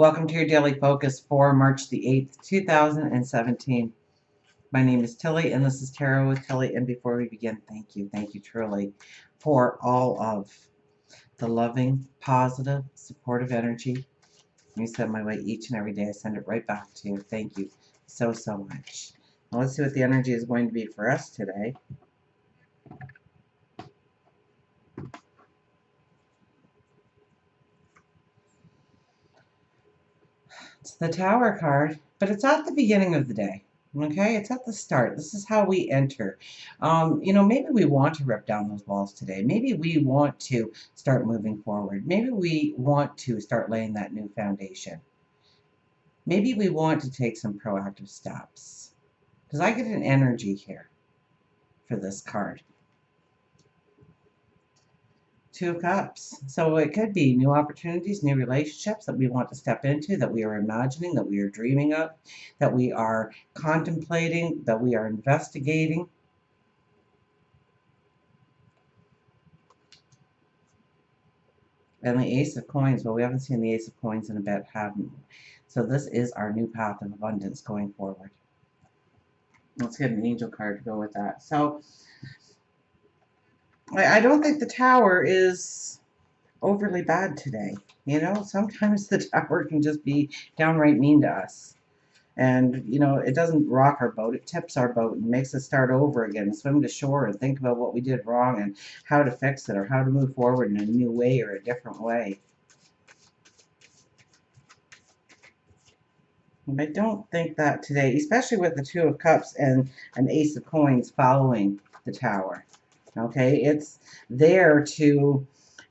Welcome to your daily focus for March the 8th, 2017. My name is Tilly, and this is Tarot with Tilly. And before we begin, thank you truly for all of the loving, positive, supportive energy you send my way each and every day. I send it right back to you. Thank you so much. Now let's see what the energy is going to be for us today. It's the Tower card, but it's at the beginning of the day. Okay, it's at the start. This is how we enter. Maybe we want to rip down those walls today. Maybe we want to start moving forward. Maybe we want to start laying that new foundation. Maybe we want to take some proactive steps. Because I get an energy here for this card. Two of Cups. So it could be new opportunities, new relationships that we want to step into, that we are imagining, that we are dreaming of, that we are contemplating, that we are investigating. And the Ace of Coins. Well, we haven't seen the Ace of Coins in a bit, haven't we? So this is our new path of abundance going forward. Let's get an angel card to go with that. So I don't think the Tower is overly bad today. Sometimes the Tower can just be downright mean to us. And, it doesn't rock our boat. It tips our boat and makes us start over again and swim to shore and think about what we did wrong and how to fix it or how to move forward in a new way or a different way. And I don't think that today, especially with the Two of Cups and an Ace of Coins following the Tower. Okay, it's there to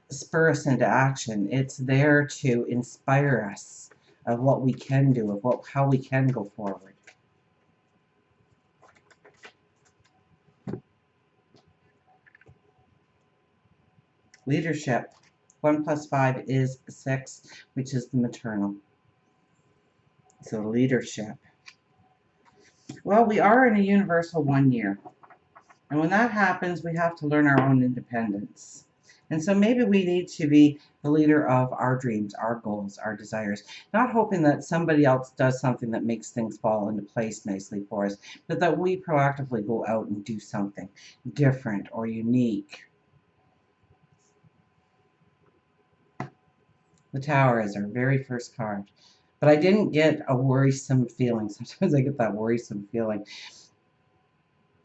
spur us into action. It's there to inspire us of what we can do, of how we can go forward. Leadership. 1 + 5 is 6, which is the maternal. So leadership. Well, we are in a universal 1 year. And when that happens, we have to learn our own independence. And so maybe we need to be the leader of our dreams, our goals, our desires, not hoping that somebody else does something that makes things fall into place nicely for us, but that we proactively go out and do something different or unique. The Tower is our very first card. But I didn't get a worrisome feeling. Sometimes I get that worrisome feeling.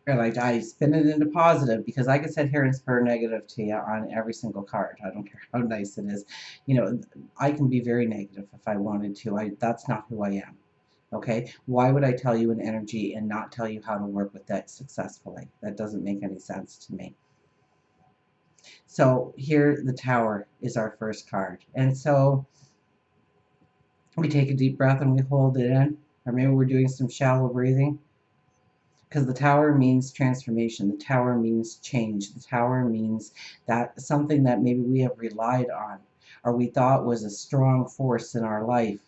And I spin it into positive because I could sit here and spur negative to you on every single card. I don't care how nice it is. I can be very negative if I wanted to. That's not who I am. Okay? Why would I tell you an energy and not tell you how to work with that successfully? That doesn't make any sense to me. So here the Tower is our first card. And so we take a deep breath and we hold it in. Or maybe we're doing some shallow breathing. Because the Tower means transformation. The Tower means change. The Tower means that something that maybe we have relied on or we thought was a strong force in our life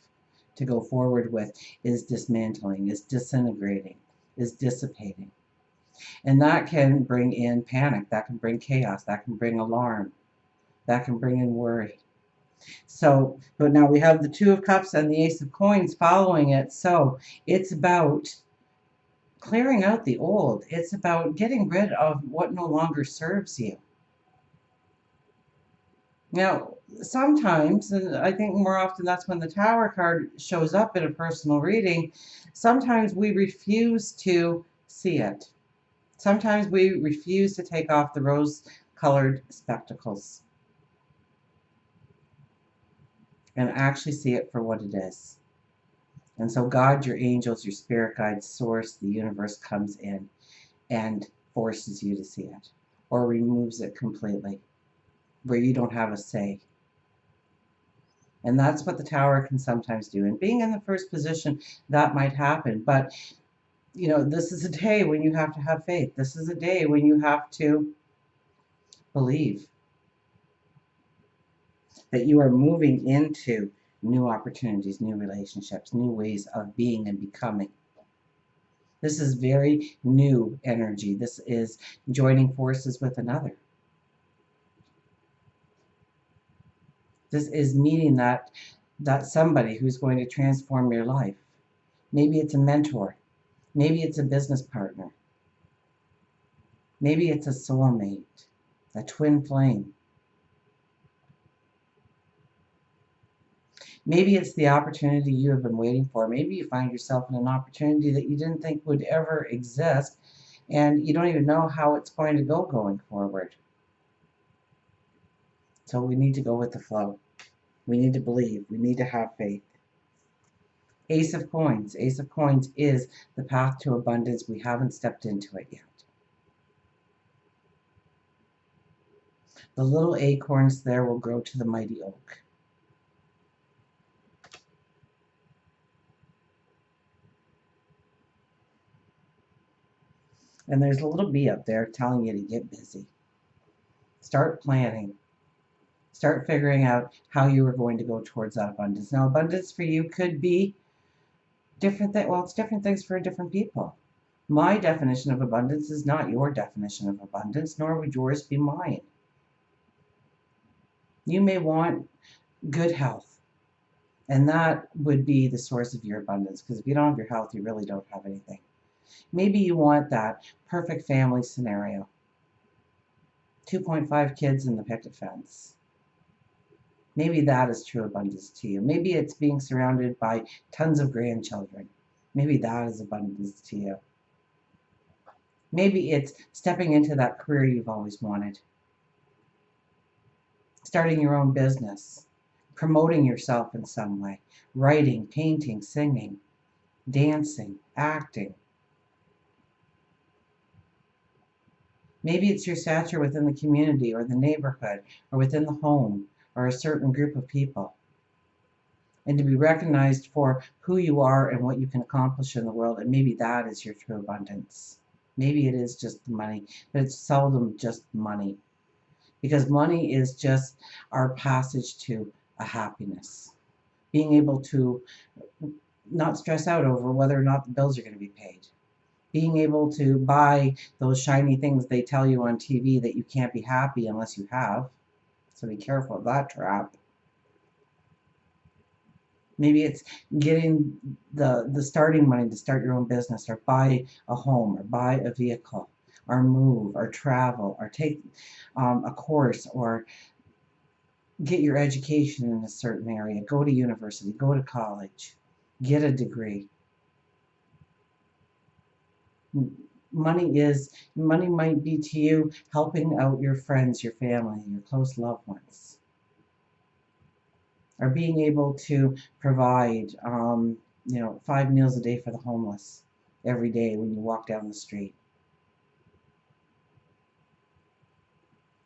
to go forward with is dismantling, is disintegrating, is dissipating. And that can bring in panic. That can bring chaos. That can bring alarm. That can bring in worry. So, but now we have the Two of Cups and the Ace of Coins following it. So it's about clearing out the old. It's about getting rid of what no longer serves you. Now, sometimes, and I think more often that's when the Tower card shows up in a personal reading, sometimes we refuse to see it. Sometimes we refuse to take off the rose-colored spectacles and actually see it for what it is. And so God, your angels, your spirit guides, source, the universe comes in and forces you to see it or removes it completely where you don't have a say. And that's what the Tower can sometimes do. And being in the first position, that might happen. But, this is a day when you have to have faith. This is a day when you have to believe that you are moving into new opportunities, new relationships, new ways of being and becoming. This is very new energy. This is joining forces with another. This is meeting that That's somebody who's going to transform your life. Maybe it's a mentor. Maybe it's a business partner. Maybe it's a soulmate, a twin flame. Maybe it's the opportunity you have been waiting for. Maybe you find yourself in an opportunity that you didn't think would ever exist, and you don't even know how it's going to go going forward. So we need to go with the flow. We need to believe. We need to have faith. Ace of Coins. Ace of Coins is the path to abundance. We haven't stepped into it yet. The little acorns there will grow to the mighty oak. And there's a little bee up there telling you to get busy. Start planning. Start figuring out how you are going to go towards that abundance. Now, abundance for you could be different things. Well, it's different things for different people. My definition of abundance is not your definition of abundance, nor would yours be mine. You may want good health, and that would be the source of your abundance, because if you don't have your health, you really don't have anything. Maybe you want that perfect family scenario. 2.5 kids in the picket fence. Maybe that is true abundance to you. Maybe it's being surrounded by tons of grandchildren. Maybe that is abundance to you. Maybe it's stepping into that career you've always wanted. Starting your own business. Promoting yourself in some way. Writing, painting, singing, dancing, acting. Maybe it's your stature within the community or the neighborhood or within the home or a certain group of people. And to be recognized for who you are and what you can accomplish in the world. And maybe that is your true abundance. Maybe it is just the money, but it's seldom just money. Because money is just our passage to a happiness. Being able to not stress out over whether or not the bills are going to be paid. Being able to buy those shiny things they tell you on TV that you can't be happy unless you have. So be careful of that trap. Maybe it's getting the starting money to start your own business, or buy a home, or buy a vehicle, or move, or travel, or take a course, or get your education in a certain area. Go to university, go to college, get a degree. Money might be to you helping out your friends, your family, your close loved ones, or being able to provide 5 meals a day for the homeless every day when you walk down the street.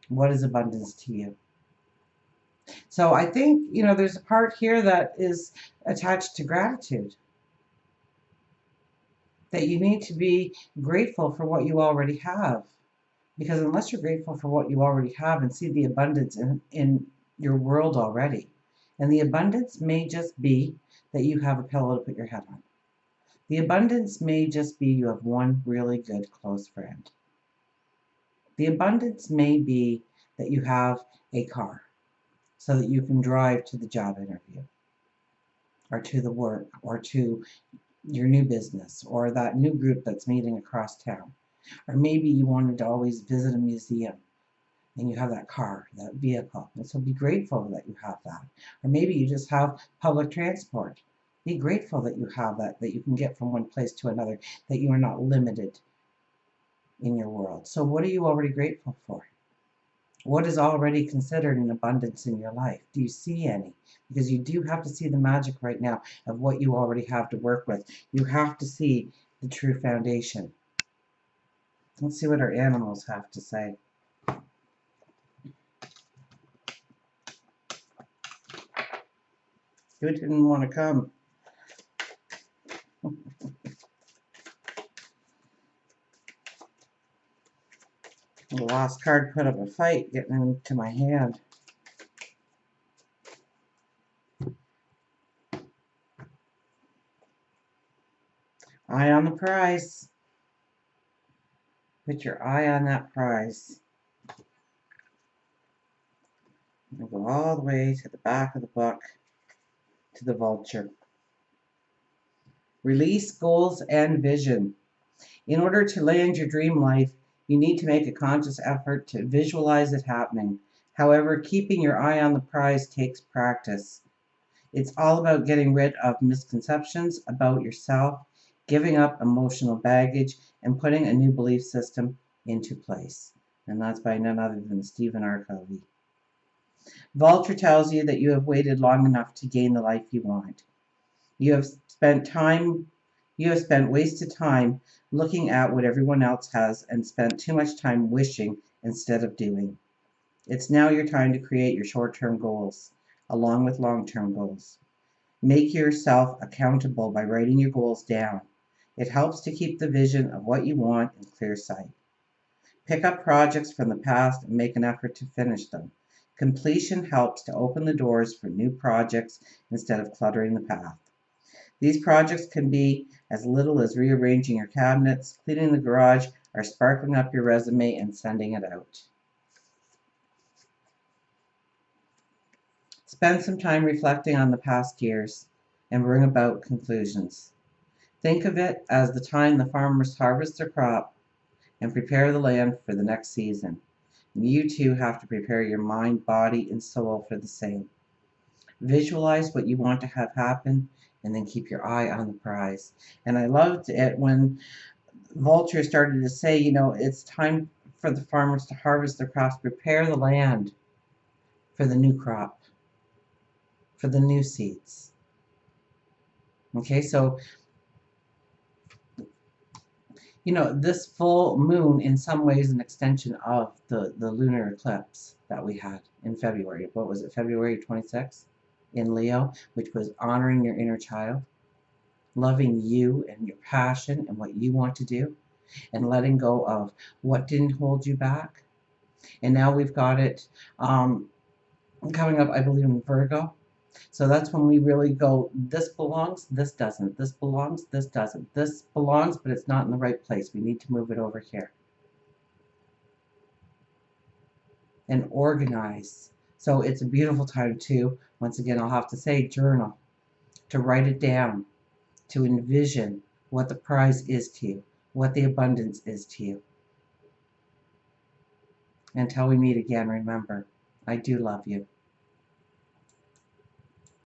What is abundance to you? So I think there's a part here that is attached to gratitude, that you need to be grateful for what you already have. Because unless you're grateful for what you already have and see the abundance in your world already, and the abundance may just be that you have a pillow to put your head on. The abundance may just be you have one really good close friend. The abundance may be that you have a car so that you can drive to the job interview, or to the work, or to your new business, or that new group that's meeting across town. Or maybe you wanted to always visit a museum and you have that car, that vehicle. And so be grateful that you have that. Or maybe you just have public transport. Be grateful that you have that you can get from one place to another, that you are not limited in your world. So what are you already grateful for? What is already considered an abundance in your life? Do you see any? Because you do have to see the magic right now of what you already have to work with. You have to see the true foundation. Let's see what our animals have to say. Who didn't want to come? The last card put up a fight getting into my hand. Eye on the prize. Put your eye on that prize. And go all the way to the back of the book. to the vulture. Release goals and vision. In order to land your dream life, you need to make a conscious effort to visualize it happening. However, keeping your eye on the prize takes practice. It's all about getting rid of misconceptions about yourself, giving up emotional baggage, and putting a new belief system into place. And that's by none other than Stephen R. Covey. Vulture tells you that you have waited long enough to gain the life you want. You have spent wasted time looking at what everyone else has and spent too much time wishing instead of doing. It's now your time to create your short-term goals, along with long-term goals. Make yourself accountable by writing your goals down. It helps to keep the vision of what you want in clear sight. Pick up projects from the past and make an effort to finish them. Completion helps to open the doors for new projects instead of cluttering the path. These projects can be as little as rearranging your cabinets, cleaning the garage, or sparkling up your resume and sending it out. Spend some time reflecting on the past years and bring about conclusions. Think of it as the time the farmers harvest their crop and prepare the land for the next season. And you too have to prepare your mind, body, and soul for the same. Visualize what you want to have happen and then keep your eye on the prize. And I loved it when Vulture started to say, it's time for the farmers to harvest their crops, prepare the land for the new crop, for the new seeds. Okay, so this full moon in some ways an extension of the lunar eclipse that we had in February. What was it, February 26th in Leo, which was honoring your inner child, loving you and your passion and what you want to do, and letting go of what didn't hold you back. And now we've got it coming up, I believe, in Virgo. So that's when we really go, this belongs, this doesn't. This belongs, this doesn't. This belongs, but it's not in the right place. We need to move it over here. And organize. So it's a beautiful time too. Once again, I'll have to say, journal. To write it down. To envision what the prize is to you. What the abundance is to you. Until we meet again, remember, I do love you.